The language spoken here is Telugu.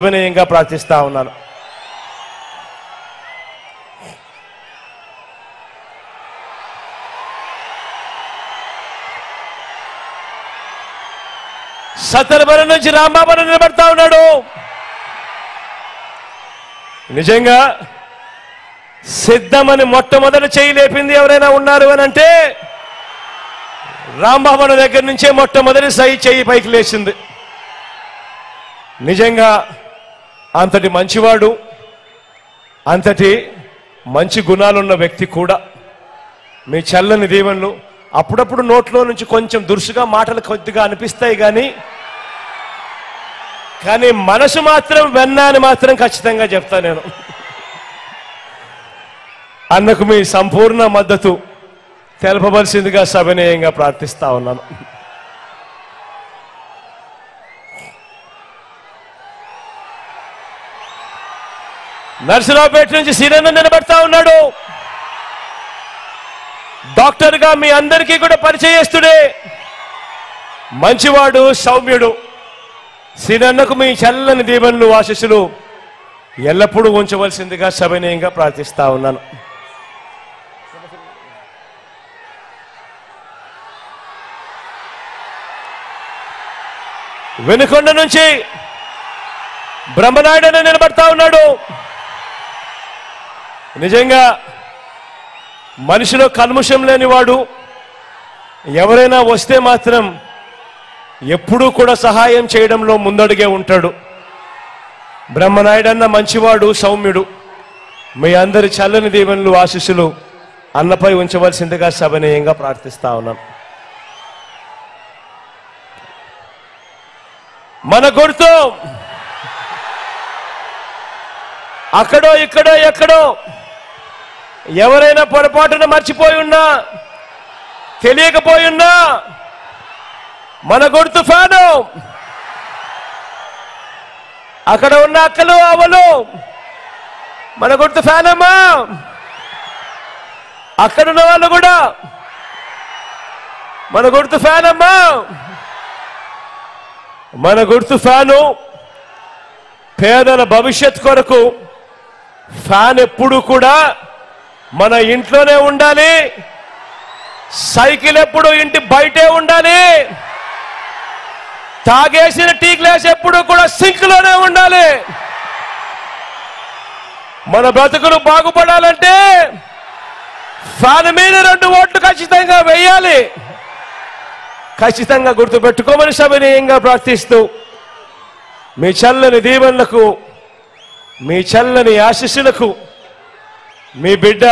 వినయంగా ప్రార్థిస్తా ఉన్నాను. సతరబరం నుంచి రాంబాబు నిలబడతా ఉన్నాడు. నిజంగా సిద్ధమని మొట్టమొదటి చేయి లేపింది ఎవరైనా ఉన్నారు అని అంటే రాంబాబు దగ్గర నుంచే మొట్టమొదటి చెయ్యి పైకి లేచింది. నిజంగా అంతటి మంచివాడు, అంతటి మంచి గుణాలున్న వ్యక్తి కూడా. మీ చల్లని దీవెనలు అప్పుడప్పుడు నోట్లో నుంచి కొంచెం దురుసుగా మాటలు కొద్దిగా అనిపిస్తాయి, కానీ మనసు మాత్రం వెన్న అని మాత్రం ఖచ్చితంగా చెప్తా నేను. అన్నకు మీ సంపూర్ణ మద్దతు తెలపవలసిందిగా సవినయంగా ప్రార్థిస్తా ఉన్నాను. నర్సరావుపేట నుంచి సీనన్న నిలబడతా ఉన్నాడు. డాక్టర్గా మీ అందరికీ కూడా పరిచయస్తుడే, మంచివాడు, సౌమ్యుడు. సీనన్నకు మీ చల్లని దీవెనలు ఆశీస్సులు ఎల్లప్పుడూ ఉంచవలసిందిగా సవినయంగా ప్రార్థిస్తా ఉన్నాను. వెనుకొండ నుంచి బ్రహ్మనాయుడు నిలబడతా ఉన్నాడు. నిజంగా మనిషిలో కల్ముషం లేనివాడు, ఎవరైనా వస్తే మాత్రం ఎప్పుడూ కూడా సహాయం చేయడంలో ముందడుగే ఉంటాడు. బ్రహ్మనాయుడన్న మంచివాడు, సౌమ్యుడు. మీ అందరి చల్లని దీవెనలు ఆశీస్సులు అన్నపై ఉంచవలసిందిగా సవినయంగా ప్రార్థిస్తా ఉన్నాం. మన గుర్తు అక్కడో ఇక్కడో ఎక్కడో ఎవరైనా పొరపాటున మర్చిపోయి ఉన్నా, తెలియకపోయి ఉన్నా, మన గుర్తు ఫ్యాను. అక్కడ ఉన్న అక్కలు అవలు మన గుర్తు ఫ్యాన్ అమ్మా. అక్కడున్న వాళ్ళు కూడా మన గుర్తు ఫ్యాన్ అమ్మా. మన గుర్తు ఫ్యాను. పేదల భవిష్యత్ కొరకు ఫ్యాన్ ఎప్పుడు కూడా మన ఇంట్లోనే ఉండాలి. సైకిల్ ఎప్పుడు ఇంటి బయటే ఉండాలి. తాగేసిన టీ గ్లాస్ ఎప్పుడు కూడా సింక్ లోనే ఉండాలి. మన బ్రతుకులు బాగుపడాలంటే ఫ్యాన్ మీద 2 ఓట్లు ఖచ్చితంగా వేయాలి. ఖచ్చితంగా గుర్తుపెట్టుకోమని సవినయంగా ప్రార్థిస్తూ మీ చల్లని దీవెనలకు, మీ చల్లని ఆశీస్సులకు మీ బిడ్డ